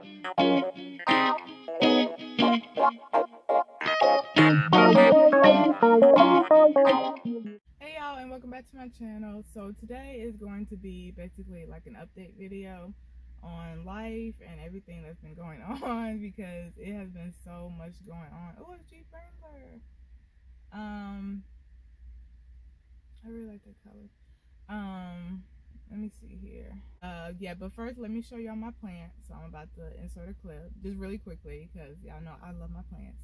Hey y'all, and welcome back to my channel. So today is going to be basically like an update video on life and everything that's been going on because it has been so much going on. Oh, it's Jeep Wrangler. I really like that color. Let me see here. Yeah, but first let me show y'all my plants. So I'm about to insert a clip just really quickly because y'all know I love my plants.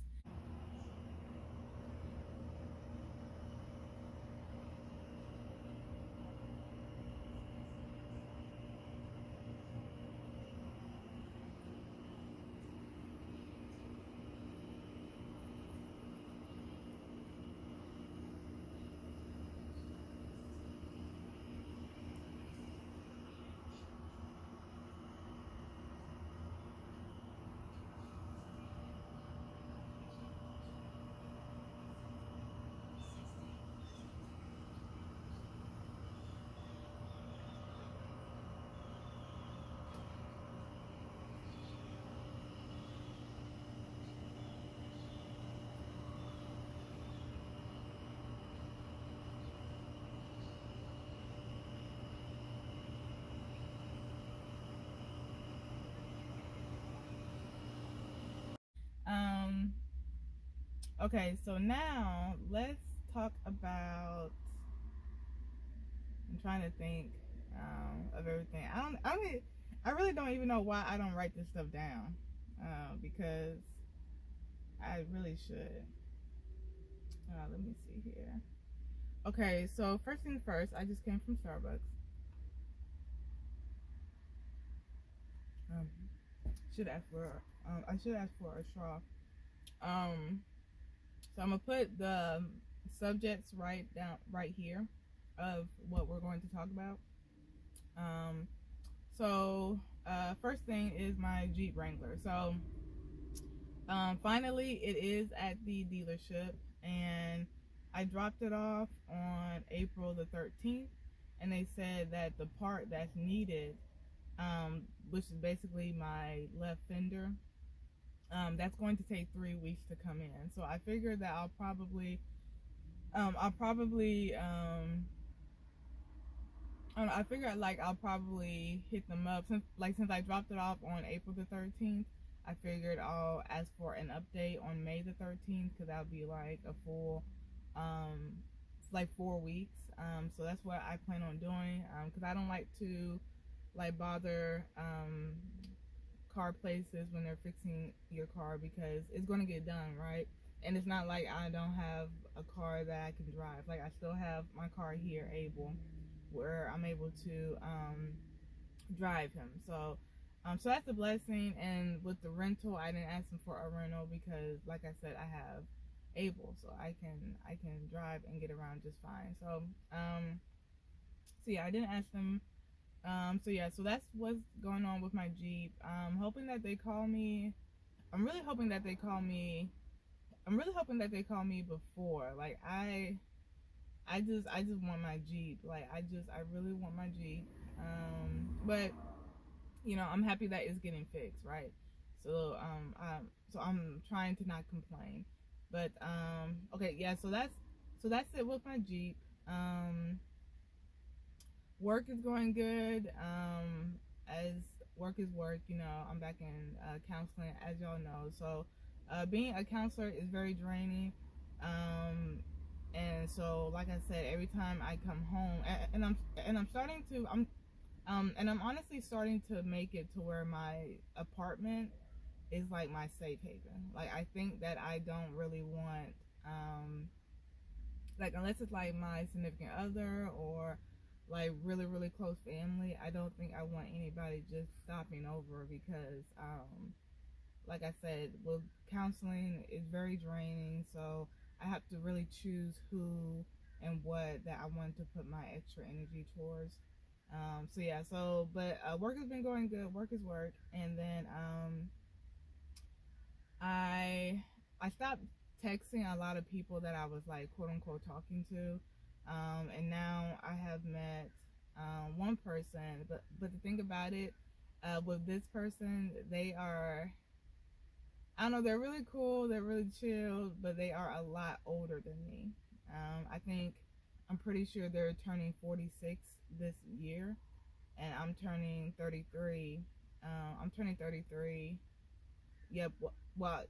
Um, okay, so now let's talk about. I'm trying to think of everything. I really don't even know why I don't write this stuff down because I really should. Let me see here. Okay, so first thing first, I just came from Starbucks. Um, should ask for I should ask for a straw. Um, so I'm gonna put the subjects right here of what we're going to talk about. Um, so first thing is my Jeep Wrangler. So finally it is at the dealership, and I dropped it off on April the 13th, and they said that the part that's needed, which is basically my left fender, that's going to take 3 weeks to come in. So I figured that I'll probably I figured like I'll probably hit them up since I dropped it off on April the 13th. I figured I'll ask for an update on May the 13th because that'll be like a full like 4 weeks. So that's what I plan on doing because I don't like to like bother car places when they're fixing your car because it's going to get done, right? And it's not like I don't have a car that I can drive. Like I still have my car here where I'm able to drive him. So that's a blessing. And with the rental, I didn't ask him for a rental because, like I said, I have able, so I can drive and get around just fine. So yeah, I didn't ask them. So yeah, so that's what's going on with my Jeep. Hoping that they call me. I'm really hoping that they call me. I'm really hoping that they call me before. Like I just want my Jeep. I really want my Jeep. But I'm happy that it's getting fixed, right? So I'm trying to not complain. But okay, yeah. So that's it with my Jeep. Um, Work is going good. As work is work, I'm back in counseling, as y'all know. So being a counselor is very draining. Um, and so, like I said, every time I come home, and I'm starting to, and I'm honestly starting to make it to where my apartment is like my safe haven. Like I think that I don't really want, like unless it's like my significant other or like really really close family, I don't think I want anybody just stopping over because, like I said, with counseling is very draining. So I have to really choose who and what that I want to put my extra energy towards. So yeah, but work has been going good. Work is work, and then I I stopped texting a lot of people that I was like quote unquote talking to, and now I have met one person. But the thing about it, With this person, they are, I don't know, they're really cool, they're really chill, but they are a lot older than me. I think, I'm pretty sure they're turning 46 this year, and I'm turning 33. I'm turning 33. Yep. Well,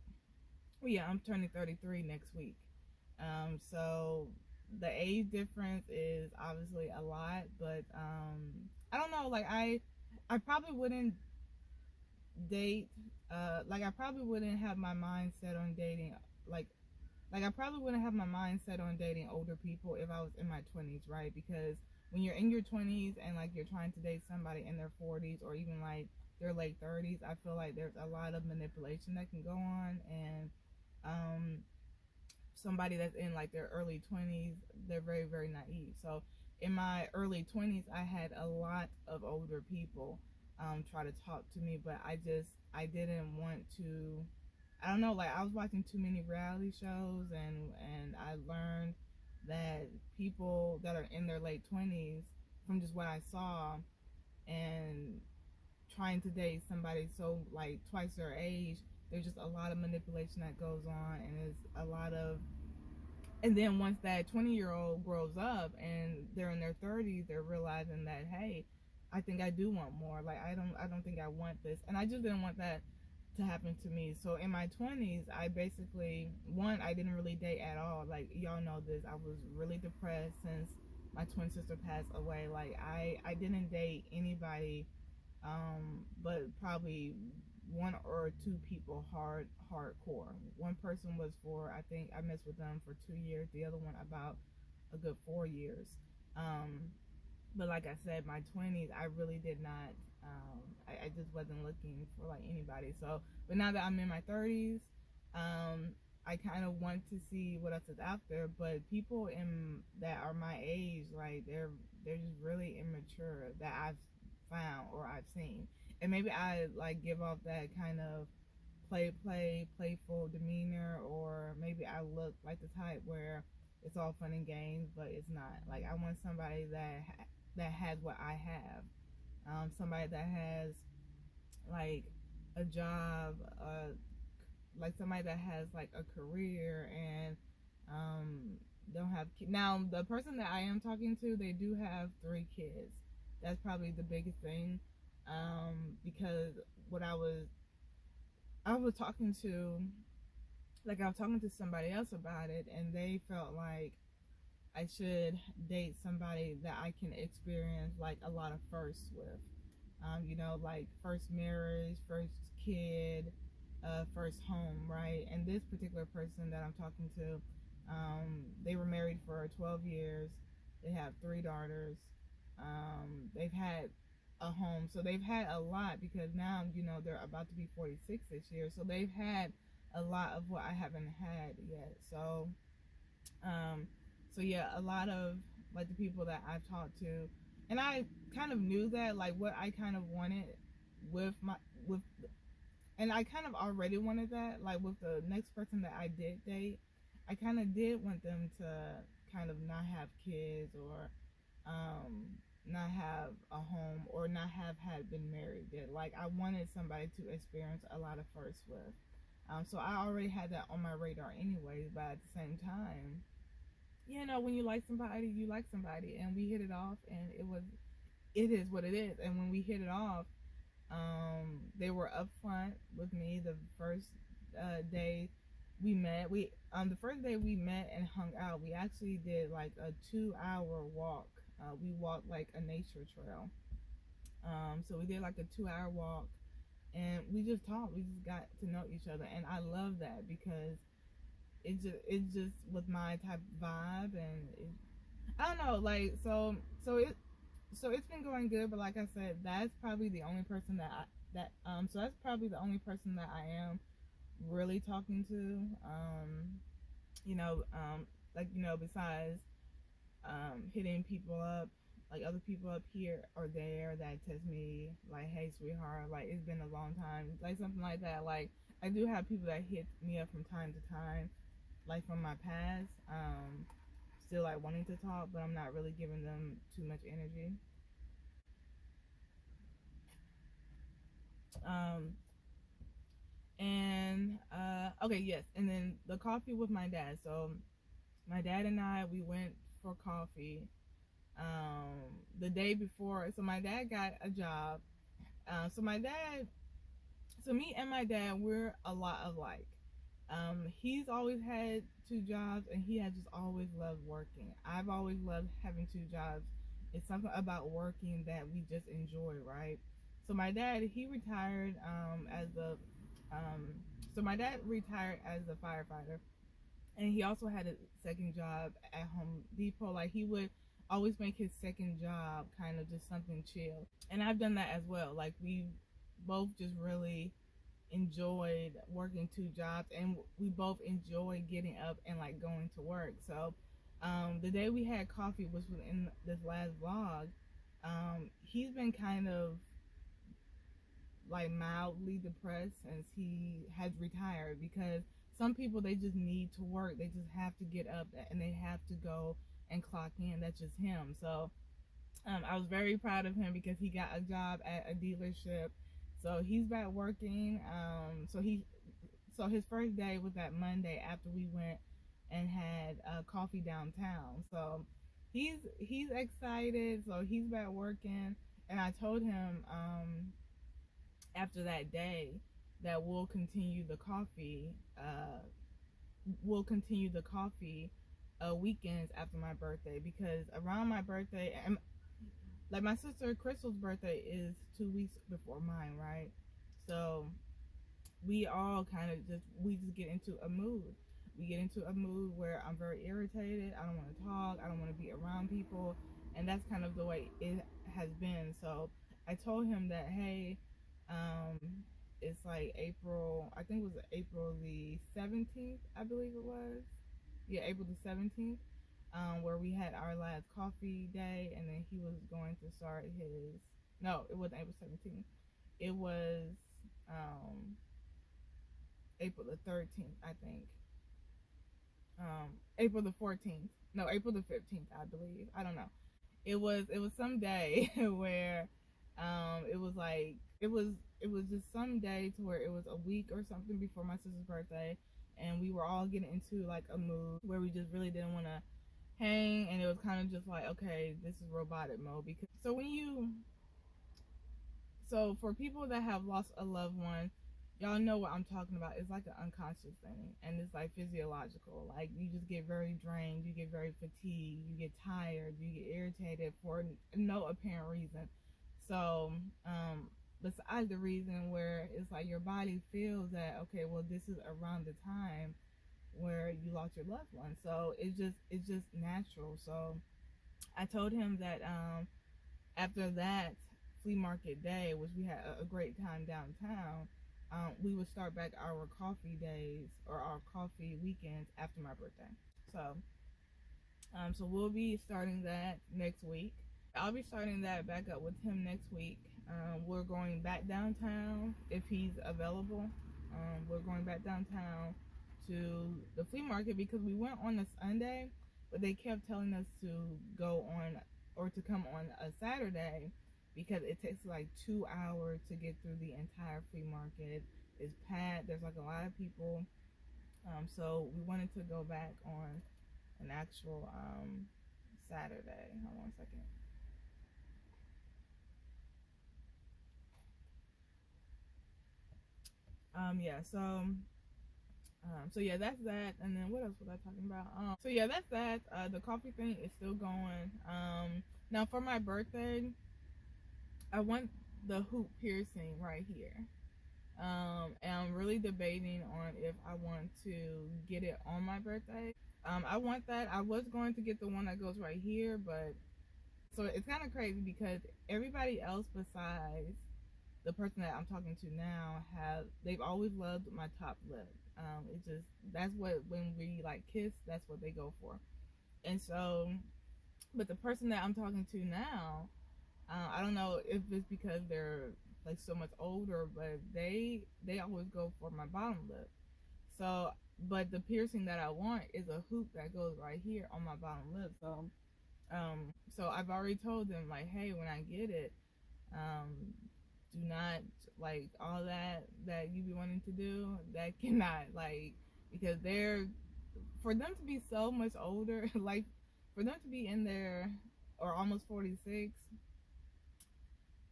yeah, I'm turning 33 next week. So the age difference is obviously a lot, but I don't know. Like I probably wouldn't date. Like I probably wouldn't have my mind set on dating. Like like I probably wouldn't have my mind set on dating older people if I was in my 20s, right? Because when you're in your 20s and like you're trying to date somebody in their 40s or even like their late 30s, I feel like there's a lot of manipulation that can go on, and um somebody that's in like their early 20s, they're very, very naive. So in my early 20s, I had a lot of older people try to talk to me, but I didn't want to. I don't know, like I was watching too many reality shows, and I learned that people that are in their late 20s, from just what I saw, and trying to date somebody so like twice their age, there's just a lot of manipulation that goes on, and there's a lot of, and then once that 20-year-old grows up and they're in their 30s, they're realizing that, hey, I think I do want more. Like I don't think I want this, and I just didn't want that to happen to me. So in my 20s, I basically, one, I didn't really date at all. Like y'all know this, I was really depressed since my twin sister passed away. Like I didn't date anybody, but probably one or two people hardcore. One person was for, I think I messed with them for 2 years. The other one about a good 4 years. Um, but like I said, my 20s, I really did not. I just wasn't looking for like anybody. So, but now that I'm in my 30s, I kind of want to see what else is out there. But people in that are my age, like they're just really immature that I've found or I've seen, and maybe I like give off that kind of playful demeanor, or maybe I look like the type where it's all fun and games, but it's not. Like I want somebody that has what I have, somebody that has like a job, like somebody that has like a career, and um, don't have now the person that I am talking to, they do have 3 kids. That's probably the biggest thing, because what I was talking to, like I was talking to somebody else about it, and they felt like I should date somebody that I can experience like a lot of firsts with. Like first marriage, first kid, first home, right? And this particular person that I'm talking to, they were married for 12 years. They have 3 daughters. They've had a home, so they've had a lot, because now they're about to be 46 this year. So they've had a lot of what I haven't had yet. Um, so yeah, a lot of like the people that I've talked to, and I kind of knew that like what I kind of wanted with my with, and I kind of already wanted that like with the next person that I did date. I kind of did want them to kind of not have kids, or not have a home, or not have had been married yet. Like I wanted somebody to experience a lot of firsts with. So I already had that on my radar anyways, but at the same time, when you like somebody, and we hit it off, and it is what it is. And when we hit it off, they were upfront with me the first day we met. The first day we met and hung out, we actually did like a 2-hour walk. We walked like a nature trail. So we did like a 2-hour walk, and we just talked. We just got to know each other, and I love that because it just was my type of vibe, and I don't know, like so it's been going good. But like I said, that's probably the only person that's probably the only person that I am really talking to. You know, besides hitting people up, like other people up here or there that text me like, "Hey, sweetheart, like it's been a long time," like something like that. Like I do have people that hit me up from time to time, like from my past, still like wanting to talk, but I'm not really giving them too much energy. Um, and okay, yes, and then the coffee with my dad. So my dad and I, we went for coffee the day before. So my dad got a job. So my dad, so me and my dad, we're a lot alike. He's always had two jobs, and he has just always loved working. I've always loved having two jobs. It's something about working that we just enjoy, right? So my dad, he retired um, so my dad retired as a firefighter, and he also had a second job at Home Depot. Like, he would always make his second job kind of just something chill, and I've done that as well. Like, we both just really enjoyed working two jobs, and we both enjoy getting up and like going to work. So the day we had coffee, which was in this last vlog, he's been kind of like mildly depressed since he has retired, because some people, they just need to work, they just have to get up and they have to go and clock in. That's just him. So I was very proud of him because he got a job at a dealership. So he's back working. So his first day was that Monday after we went and had coffee downtown. So he's excited. So he's back working, and I told him after that day that we'll continue the coffee. We'll continue the coffee weekends after my birthday, because around my birthday, and like my sister Crystal's birthday is 2 weeks before mine, right? So we all kind of just get into a mood. We get into a mood where I'm very irritated. I don't want to talk. I don't want to be around people, and that's kind of the way it has been. So I told him that, hey, um, it's like April. I think it was April the 17th. I believe it was. Yeah, April the 17th. Where we had our last coffee day, and then he was going to start his. No, it wasn't April 17th. It was April the 13th, I think. April the 14th. No, April the 15th, I believe. I don't know. It was some day where it was like it was just some day to where it was a week or something before my sister's birthday, and we were all getting into like a mood where we just really didn't want to hang, and it was kind of just like, okay, this is robotic mode. Because so for people that have lost a loved one, y'all know what I'm talking about. It's like an unconscious thing, and it's like physiological. Like, you just get very drained, you get very fatigued, you get tired, you get irritated for no apparent reason. So besides the reason where it's like your body feels that, okay, well, this is around the time where you lost your loved one. So it's just natural. So I told him that after that flea market day, which we had a great time downtown, we would start back our coffee days or our coffee weekends after my birthday. So we'll be starting that next week. I'll be starting that back up with him next week. We're going back downtown if he's available. We're going back downtown to the flea market because we went on a Sunday, but they kept telling us to go on or to come on a Saturday because it takes like 2 hours to get through the entire flea market. It's packed. There's like a lot of people. So we wanted to go back on an actual Saturday. Hold on a second. Yeah, so yeah, that's that. And then what else was I talking about? So yeah, that's that. The coffee thing is still going. Now for my birthday, I want the hoop piercing right here. And I'm really debating on if I want to get it on my birthday. I want that. I was going to get the one that goes right here, but so it's kind of crazy because everybody else besides the person that I'm talking to now they've always loved my top lip. It just, that's what, when we like kiss, that's what they go for. And so, but the person that I'm talking to now, I don't know if it's because they're like so much older, but they always go for my bottom lip. So, but the piercing that I want is a hoop that goes right here on my bottom lip. So I've already told them, like, hey, when I get it, do not, like, all that you be wanting to do, that cannot, like, because they're, for them to be so much older, like, for them to be in there or almost 46,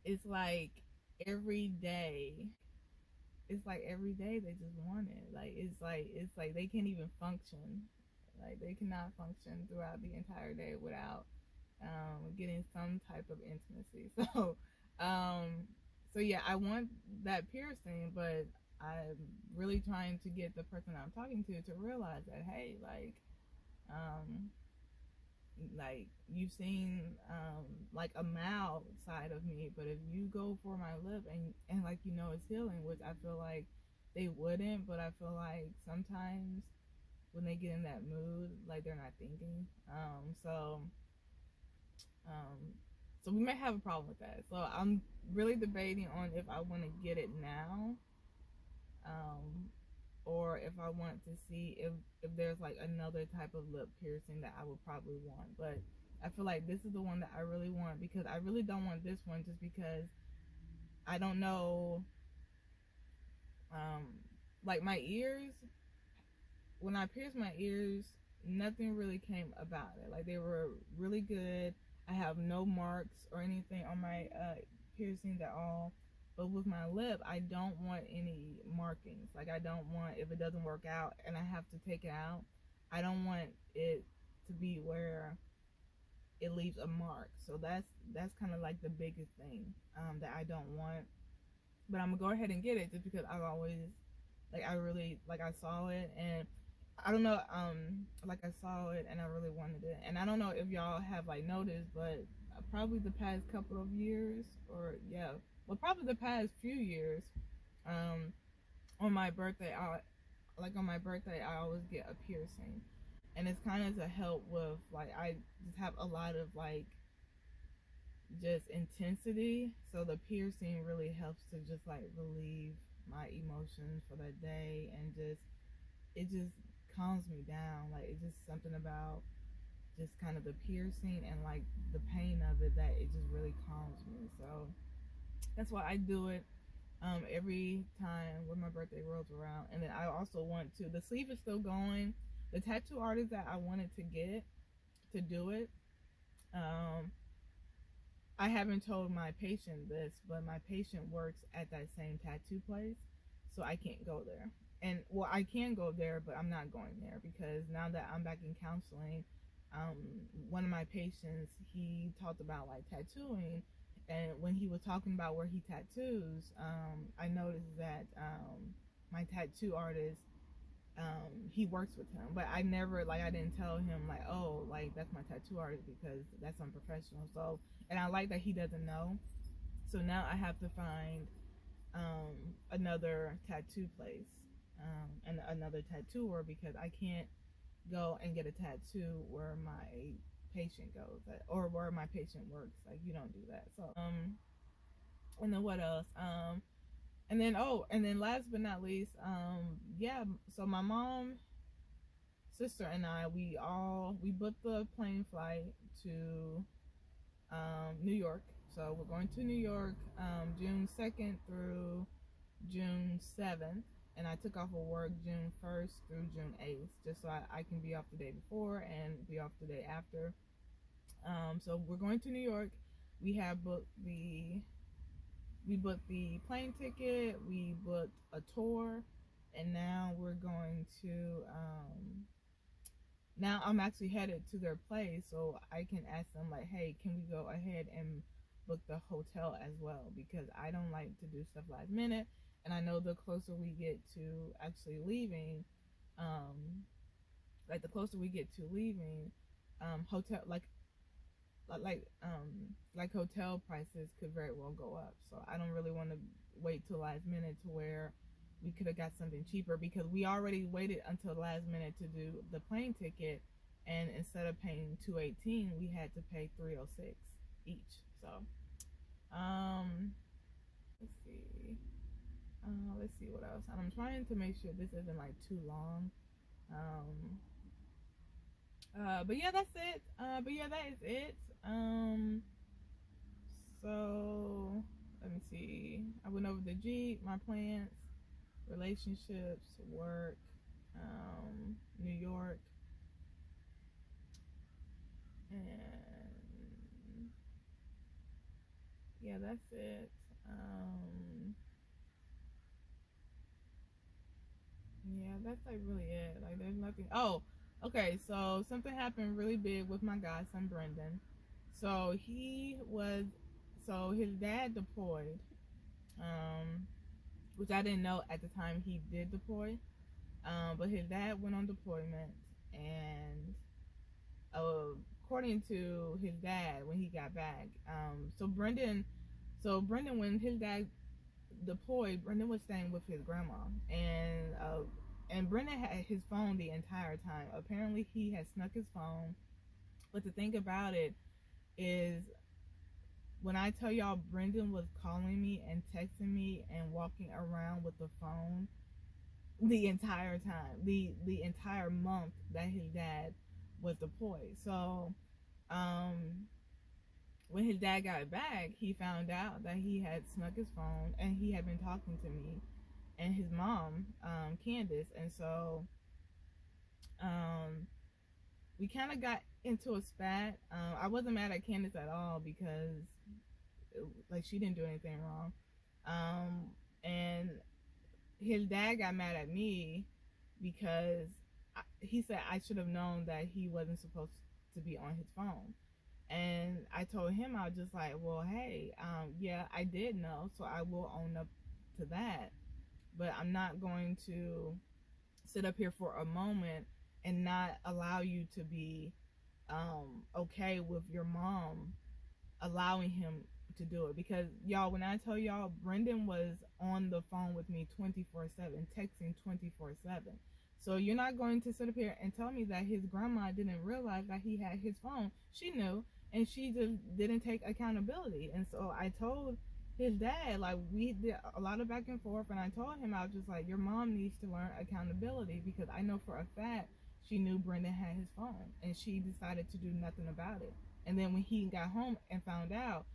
it's like every day every day they just want it. Like, it's like they can't even function. Like, they cannot function throughout the entire day without getting some type of intimacy. So yeah, I want that piercing, but I'm really trying to get the person I'm talking to realize that, hey, um, like, you've seen like a mild side of me, but if you go for my lip and like, it's healing, which I feel like they wouldn't, but I feel like sometimes when they get in that mood, like, they're not thinking. Um so we may have a problem with that. So I'm really debating on if I want to get it now, um or if I want to see if there's like another type of lip piercing that I would probably want. But I feel like this is the one that I really want, because I really don't want this one just because I don't know. um like, my ears, when I pierced my ears, nothing really came about it. Like, they were really good. I have no marks or anything on my piercings at all. But with my lip, I don't want any markings. Like, I don't want, if it doesn't work out and I have to take it out, I don't want it to be where it leaves a mark. So that's kind of like the biggest thing that I don't want. But I'm gonna go ahead and get it just because I've always, like, I really, like, I saw it, and I don't know, like, I saw it and I really wanted it. And I don't know if y'all have, like, noticed, but probably the past couple of years, or yeah, well, probably the past few years, um on my birthday, I always get a piercing, and it's kind of to help with, like, I just have a lot of, like, just intensity. So the piercing really helps to just, like, relieve my emotions for that day, and just, it just calms me down. Like, it's just something about just kind of the piercing and, like, the pain of it, that it just really calms me. So that's why I do it every time when my birthday rolls around. And then I also want to, the sleeve is still going. The tattoo artist that I wanted to get to do it, um I haven't told my patient this, but my patient works at that same tattoo place, so I can't go there. And, well, I can go there, but I'm not going there because now that I'm back in counseling, um, one of my patients, he talked about, like, tattooing, and when he was talking about where he tattoos, I noticed that my tattoo artist, he works with him, but I never, like, I didn't tell him, like, oh, like, that's my tattoo artist, because that's unprofessional. So, and I like that he doesn't know. So now I have to find another tattoo place, and another tattooer, because I can't go and get a tattoo where my patient goes, or where my patient works. Like, you don't do that. So and then what else? And then last but not least, yeah, so my mom, sister, and I, we booked the plane flight to New York. So we're going to New York June 2nd through June 7th, and I took off of work June 1st through June 8th, just so I can be off the day before and be off the day after. So we're going to New York. We have booked the plane ticket, we booked a tour, and now we're going to now I'm actually headed to their place, so I can ask them, like, hey, can we go ahead and book the hotel as well, because I don't like to do stuff last minute. And I know the closer we get to actually leaving, like, the closer we get to leaving, hotel, like hotel prices could very well go up. So I don't really want to wait till last minute to where we could have got something cheaper, because we already waited until last minute to do the plane ticket, and instead of paying $218, we had to pay $306 each. So let's see. Let's see what else. And I'm trying to make sure this isn't, like, too long. But yeah, that's it. But yeah, that is it. So let me see. over the Jeep, my plants, relationships, work, New York, and yeah, that's it. Yeah, that's like really it. Like, there's nothing. Oh, okay. So something happened really big with my godson Brenden. So his dad deployed, um, which I didn't know at the time he did deploy. But his dad went on deployment, and uh, according to his dad, when he got back, so Brenden, when his dad deployed, Brenden was staying with his grandma, and Brenden had his phone the entire time. Apparently, he had snuck his phone. But the thing about it is, when I tell y'all, Brenden was calling me and texting me and walking around with the phone the entire time, the entire month that his dad was deployed. So, um, when his dad got back, he found out that he had snuck his phone and he had been talking to me and his mom, Candace, and so um, we kind of got into a spat. I wasn't mad at Candace at all because, like, she didn't do anything wrong. And his dad got mad at me because he said I should have known that he wasn't supposed to be on his phone. And I told him, I was just like, well, hey, yeah, I did know, so I will own up to that. But I'm not going to sit up here for a moment and not allow you to be okay with your mom allowing him to do it. Because y'all, when I tell y'all, Brenden was on the phone with me 24/7, texting 24/7. So you're not going to sit up here and tell me that his grandma didn't realize that he had his phone. She knew, and she just didn't take accountability. And so I told his dad, like, we did a lot of back and forth, and I told him, I was just like, your mom needs to learn accountability, because I know for a fact she knew Brenden had his phone, and she decided to do nothing about it. And then when he got home and found out,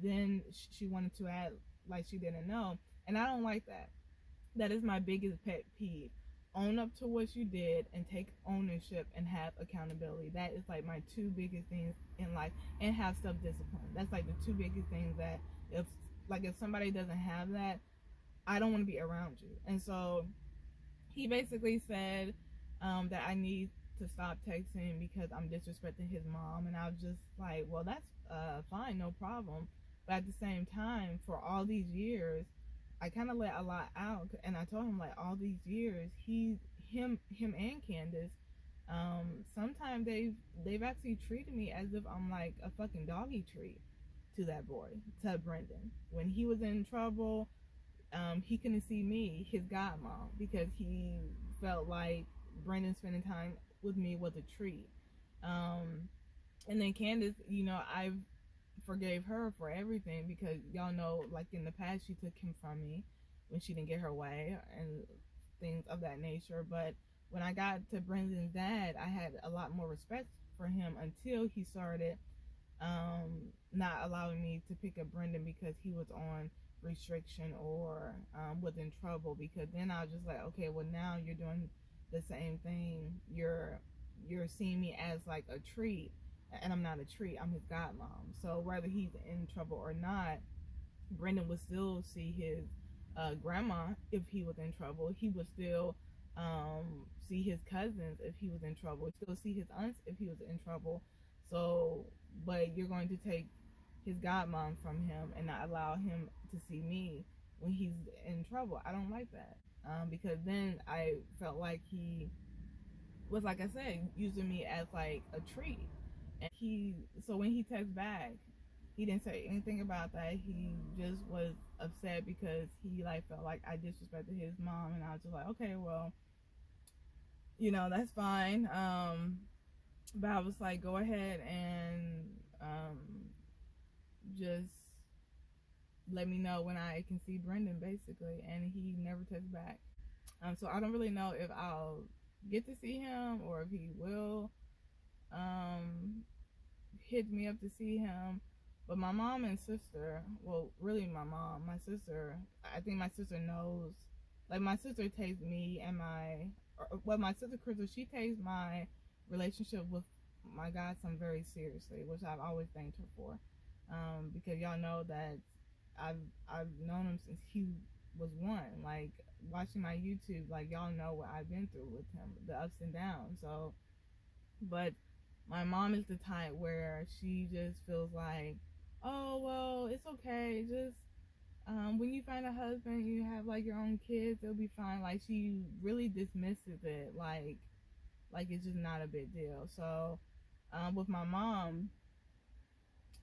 then she wanted to act like she didn't know. And I don't like that. That is my biggest pet peeve. Own up to what you did and take ownership and have accountability. That is like my two biggest things in life. And have self-discipline. That's like the two biggest things that if somebody doesn't have that, I don't want to be around you. And so he basically said that I need to stop texting because I'm disrespecting his mom. And I was just like, well, that's fine, no problem. But at the same time, for all these years, I kind of let a lot out. And I told him, like, all these years, him and Candace, sometimes they've actually treated me as if I'm like a fucking doggy treat to that boy, to Brenden. When he was in trouble, he couldn't see me, his godmom, because he felt like Brenden spending time with me was a treat. And then Candace, I forgave her for everything, because y'all know, like, in the past, she took him from me when she didn't get her way and things of that nature. But when I got to Brenden's dad, I had a lot more respect for him until he started not allowing me to pick up Brenden because he was on restriction or was in trouble. Because then I was just like, okay, well, now you're doing the same thing. You're seeing me as like a treat, and I'm not a treat. I'm his godmom. So whether he's in trouble or not, Brenden would still see his grandma if he was in trouble. He would still see his cousins if he was in trouble. Still see his aunts if he was in trouble. So, but you're going to take his godmom from him and not allow him to see me when he's in trouble. I don't like that, because then I felt like he was, like I said, using me as like a treat. And so when he texted back, he didn't say anything about that. He just was upset because he like felt like I disrespected his mom, and I was just like, okay, well, that's fine. But I was like, go ahead and just let me know when I can see Brenden, basically. And he never texted back. So I don't really know if I'll get to see him or if he will hit me up to see him. But my mom and sister, well, really my mom, my sister, I think my sister knows. Like my sister takes me and well, my sister Crystal, she takes my relationship with my godson very seriously, which I've always thanked her for. Because y'all know that I've I've known him since he was one. Like watching my YouTube, like y'all know what I've been through with him, the ups and downs. So, but my mom is the type where she just feels like, oh well, it's okay. Just when you find a husband, you have like your own kids, it'll be fine. Like she really dismisses it, like it's just not a big deal. So, with my mom,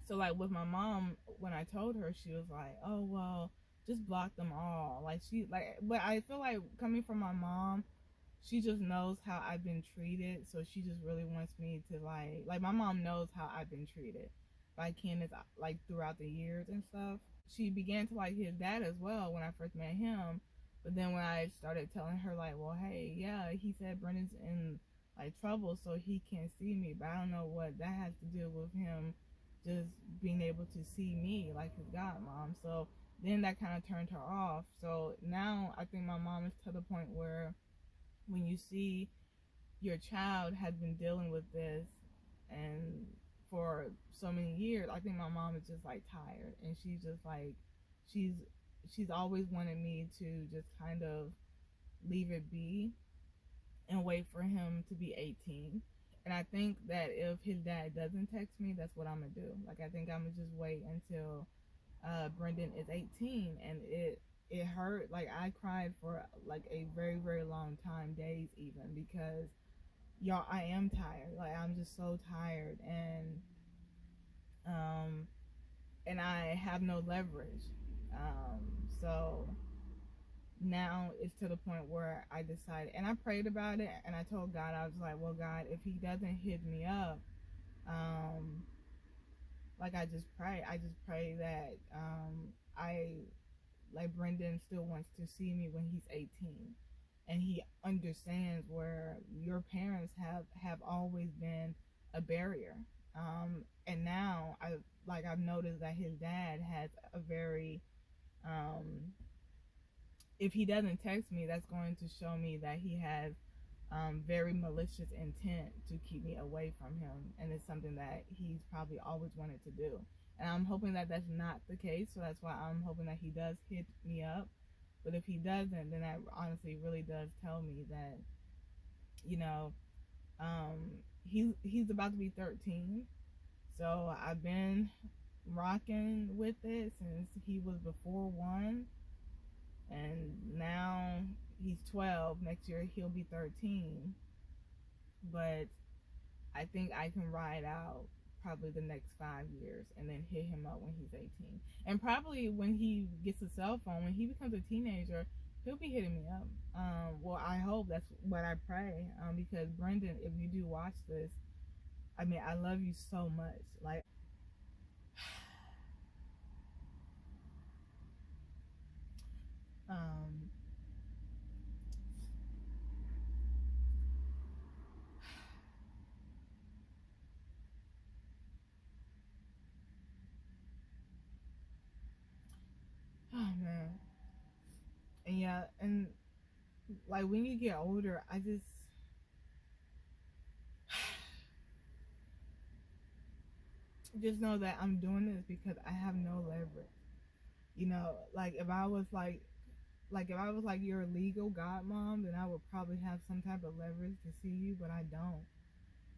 with my mom, when I told her, she was like, oh well, just block them all. Like she like, but I feel like coming from my mom, she just knows how I've been treated, so she just really wants me to like my mom knows how I've been treated by Kenneth like throughout the years and stuff. She began to like his dad as well when I first met him, but then when I started telling her like, well, hey, yeah, he said Brendan's in like trouble, so he can't see me, but I don't know what that has to do with him just being able to see me like his godmom. So then that kind of turned her off. So now I think my mom is to the point where when you see your child has been dealing with this and for so many years, I think my mom is just like tired, and she's just like she's she's always wanted me to just kind of leave it be and wait for him to be 18. And I think that if his dad doesn't text me, that's what I'm gonna do. Like I think I'm gonna just wait until Brenden is 18, and it hurt. Like I cried for like a very very long time, days even, because y'all, I am tired. Like I'm just so tired, um, and I have no leverage. So now it's to the point where I decided, and I prayed about it, and I told God, I was like, well, God, if He doesn't hit me up, um, like I just pray that I like Brenden still wants to see me when he's 18, and he understands where your parents have always been a barrier. And now I've noticed that his dad has a very um if he doesn't text me, that's going to show me that he has very malicious intent to keep me away from him, and it's something that he's probably always wanted to do. And I'm hoping that that's not the case, so that's why I'm hoping that he does hit me up. But if he doesn't, then that honestly really does tell me that, you know, he's about to be 13. So I've been rocking with it since he was before one, and now he's 12. Next year he'll be 13. But I think I can ride out probably the next 5 years and then hit him up when he's 18. And probably when he gets a cell phone, when he becomes a teenager, he'll be hitting me up. Well, I hope, that's what I pray. Because Brenden, if you do watch this, I mean, I love you so much. Like, um, oh man, and yeah, and like when you get older, I just know that I'm doing this because I have no leverage. You know, like if I was like your legal godmom, then I would probably have some type of leverage to see you, but I don't.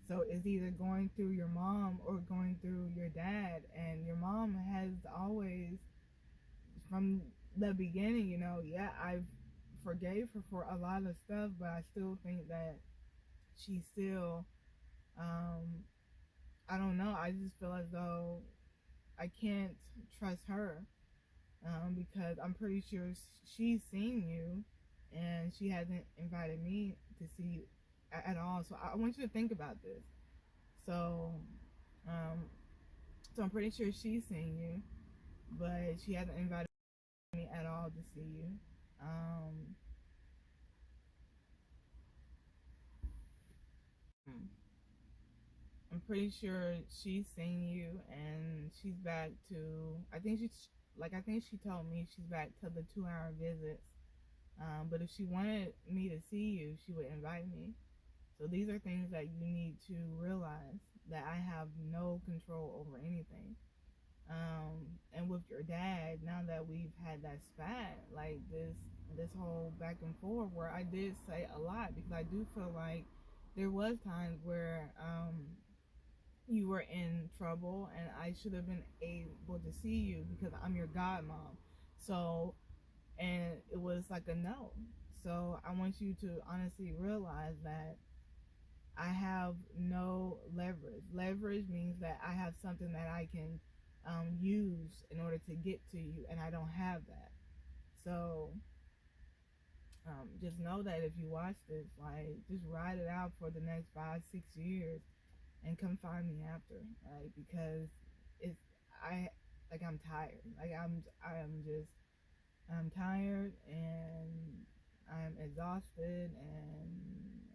So it's either going through your mom or going through your dad, and your mom has always, from the beginning, yeah, I've forgave her for a lot of stuff, but I still think that she still, um, I don't know. I just feel as though I can't trust her, because I'm pretty sure she's seen you, and she hasn't invited me to see you at all. So I want you to think about this. So, um, so I'm pretty sure she's seen you, but she hasn't invited me at all to see you. Um, I'm pretty sure she's seen you and she's back to. I think she told me she's back to the 2 hour visits. But if she wanted me to see you, she would invite me. So these are things that you need to realize, that I have no control over anything. And with your dad, now that we've had that spat, like this whole back and forth, where I did say a lot, because I do feel like there was times where you were in trouble and I should have been able to see you because I'm your godmom. So, and it was like a no. So I want you to honestly realize that I have no leverage. Leverage means that I have something that I can use in order to get to you, and I don't have that. So just know that if you watch this, like, just ride it out for the next 5, 6 years, and come find me after, right? Because it's I like I'm tired. I'm tired and I'm exhausted and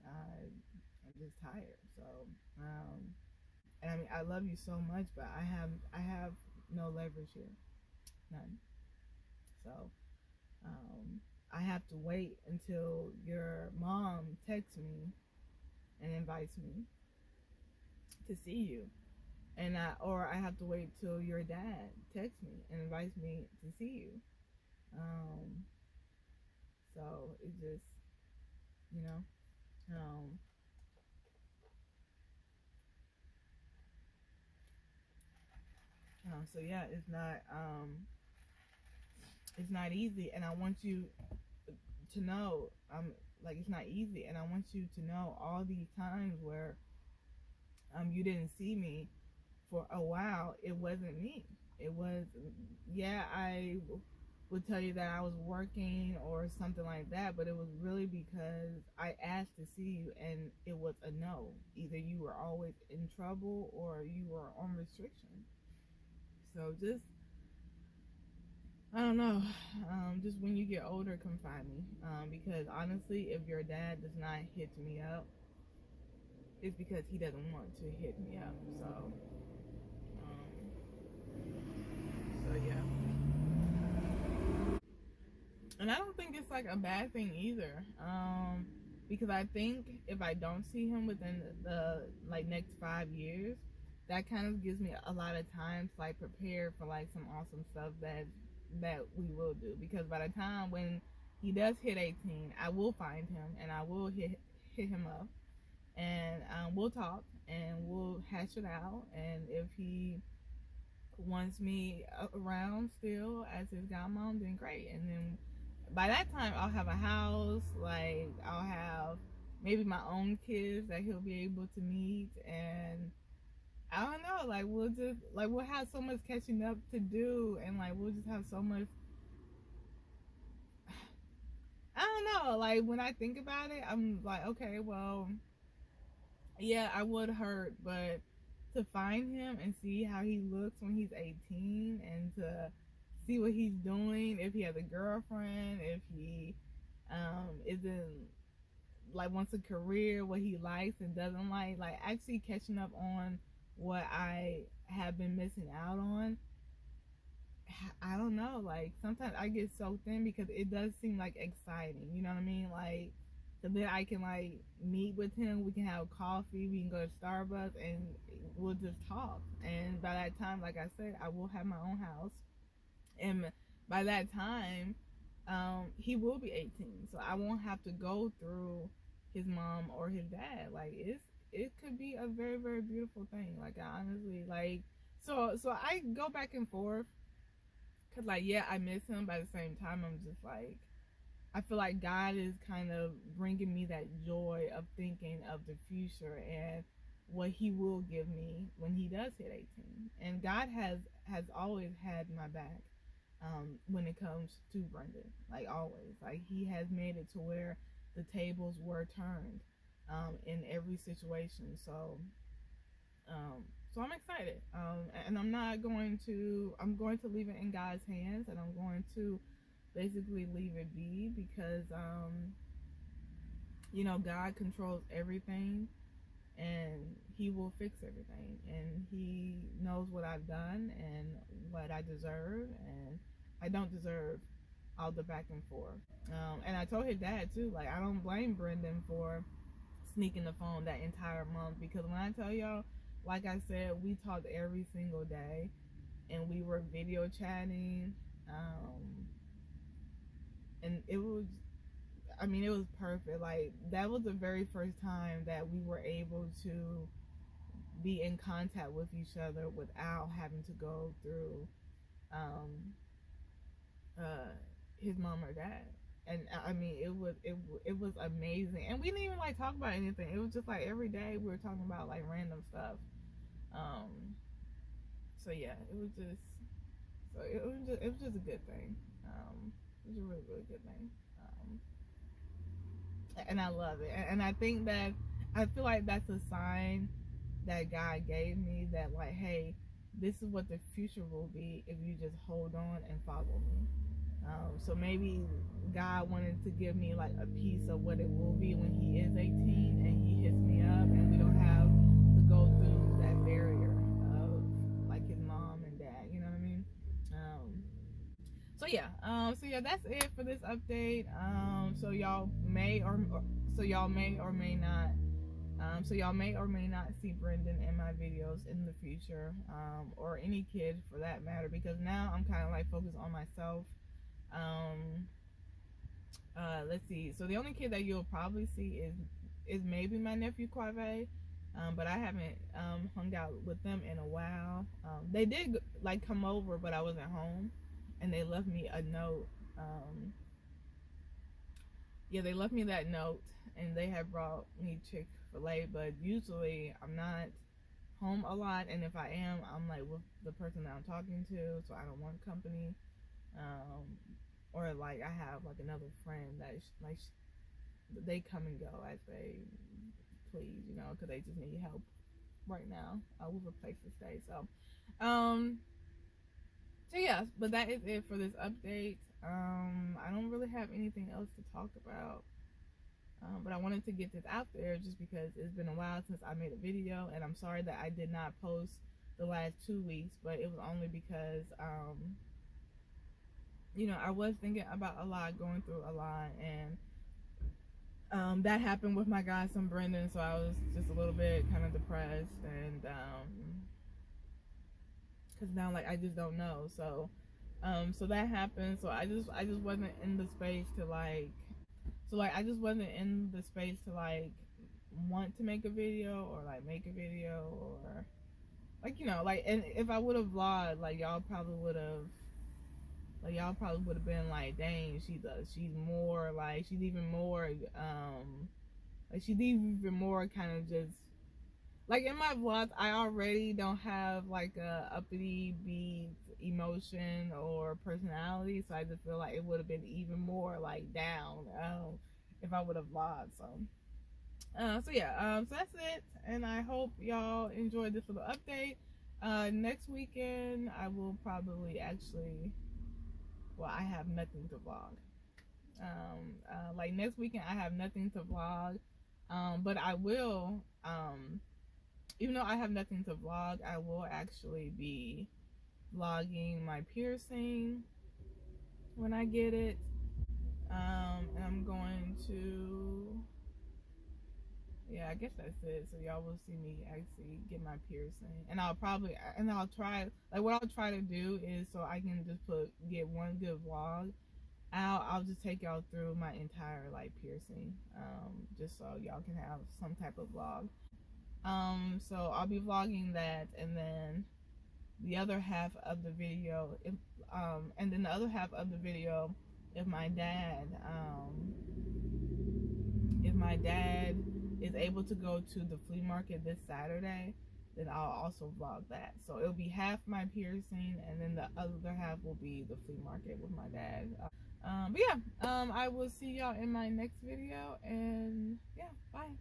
I'm just tired. So and I mean, I love you so much, but I have no leverage here, none. So I have to wait until your mom texts me and invites me to see you, or I have to wait till your dad texts me and invites me to see you. Um, so it just, you know, um, so yeah, it's not easy, and I want you to know, like, it's not easy, and I want you to know all these times where you didn't see me for a while, it wasn't me. It was, yeah, I would tell you that I was working or something like that, but it was really because I asked to see you and it was a no. Either you were always in trouble or you were on restriction. So just, I don't know, just when you get older, come find me. Because honestly, if your dad does not hit me up, it's because he doesn't want to hit me up. So yeah. And I don't think it's like a bad thing either. Because I think if I don't see him within the like next 5 years, that kind of gives me a lot of time to like prepare for like some awesome stuff that we will do. Because by the time when he does hit 18, I will find him and I will hit him up, and we'll talk and we'll hash it out. And if he wants me around still as his godmom, then great. And then by that time, I'll have a house. Like, I'll have maybe my own kids that he'll be able to meet. And I don't know, like, we'll have so much catching up to do. And, like, we'll just have so much. I don't know. Like, when I think about it, I'm like, okay, well, yeah, I would hurt. But to find him and see how he looks when he's 18, and to see what he's doing, if he has a girlfriend, if he isn't like wants a career, what he likes and doesn't like actually catching up on what I have been missing out on. I don't know, like sometimes I get so thin because it does seem like exciting, you know what I mean? Like, so then I can like meet with him, we can have coffee, we can go to Starbucks and we'll just talk. And by that time, like I said, I will have my own house. And by that time, he will be 18, so I won't have to go through his mom or his dad. Like, it could be a very, very beautiful thing. Like, I honestly, like, so I go back and forth, because like, yeah, I miss him, but at the same time I'm just like, I feel like God is kind of bringing me that joy of thinking of the future and what he will give me when he does hit 18. And God has always had my back, when it comes to Brenden, like always. Like, he has made it to where the tables were turned, in every situation. So I'm excited, and I'm going to leave it in God's hands, and I'm going to basically leave it be, because God controls everything, and he will fix everything, and he knows what I've done and what I deserve, and I don't deserve all the back and forth. And I told his dad too, like, I don't blame Brenden for sneaking the phone that entire month, because when I tell y'all, like I said, we talked every single day, and we were video chatting, and it was, I mean, it was perfect. Like, that was the very first time that we were able to be in contact with each other without having to go through his mom or dad. And I mean, it was amazing. And we didn't even like talk about anything. It was just like every day we were talking about like random stuff. So yeah, it was just a good thing. It was a really, really good thing. And I love it. And I think that, I feel like that's a sign that God gave me, that like, hey, this is what the future will be if you just hold on and follow me. So maybe God wanted to give me like a piece of what it will be when he is 18 and he hits me up, and we don't have to go through that barrier of like his mom and dad, you know what I mean? So yeah, that's it for this update. So y'all may or may not. So y'all may or may not see Brenden in my videos in the future, or any kid for that matter, because now I'm kind of like focused on myself. Let's see. So the only kid that you'll probably see is maybe my nephew Quavay, but I haven't hung out with them in a while. They did like come over, but I wasn't home, and they left me a note. Yeah, they left me that note, and they had brought me Chick-fil-A, but usually I'm not home a lot, and if I am, I'm like with the person that I'm talking to, so I don't want company. Or like I have like another friend that they come and go as they please, you know, because they just need help right now with a place to stay. So yeah, but that is it for this update. I don't really have anything else to talk about, but I wanted to get this out there just because it's been a while since I made a video, and I'm sorry that I did not post the last 2 weeks, but it was only because you know, I was thinking about a lot, going through a lot, and that happened with my godson Brenden, so I was just a little bit kind of depressed, and because now like I just don't know, so that happened, so I just wasn't in the space to like, I just wasn't in the space to like want to make a video, or like make a video, or like, you know, like, and if I would have vlogged, like y'all probably would have been like, dang, she's more like, she's even more kind of just like, in my vlogs I already don't have like a uppity beat emotion or personality, so I just feel like it would have been even more like down if I would have vlogged. So so that's it, and I hope y'all enjoyed this little update. Next weekend I will probably actually, well, I have nothing to vlog. Like next weekend I have nothing to vlog, but I will, even though I have nothing to vlog, I will actually be vlogging my piercing when I get it. And I'm going to, yeah, I guess that's it. So y'all will see me actually get my piercing, and I'll try, like, what I'll try to do is, so I can just get one good vlog out, I'll just take y'all through my entire like piercing, just so y'all can have some type of vlog. So I'll be vlogging that, and then the other half of the video, if my dad is able to go to the flea market this Saturday, then I'll also vlog that. So it'll be half my piercing, and then the other half will be the flea market with my dad. But yeah, I will see y'all in my next video, and yeah, bye.